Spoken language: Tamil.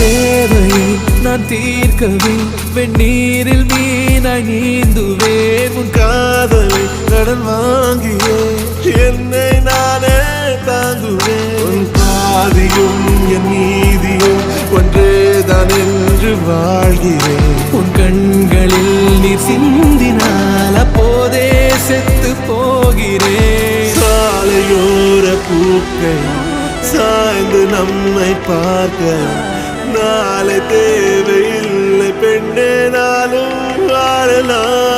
தேவையை நான் தீர்க்கவே வெந்நீரில் மீனாய் நீந்துவேன். உன் காதலை கடன் வாங்கியே என்னை நானே தாங்குவேன். உன் பாதியும் என் நீதியும் ஒன்றேதான் என்று வாழ்கிறேன். உன் கண்களில் நீர் சிந்தினால் அப்போதே செத்து போகிறேன். சாலையோர பூக்கள் சாய்ந்து நம்மை பார்க்க நாளை தேவையில்லை பெண்ணே நாளும் வாழலாம்.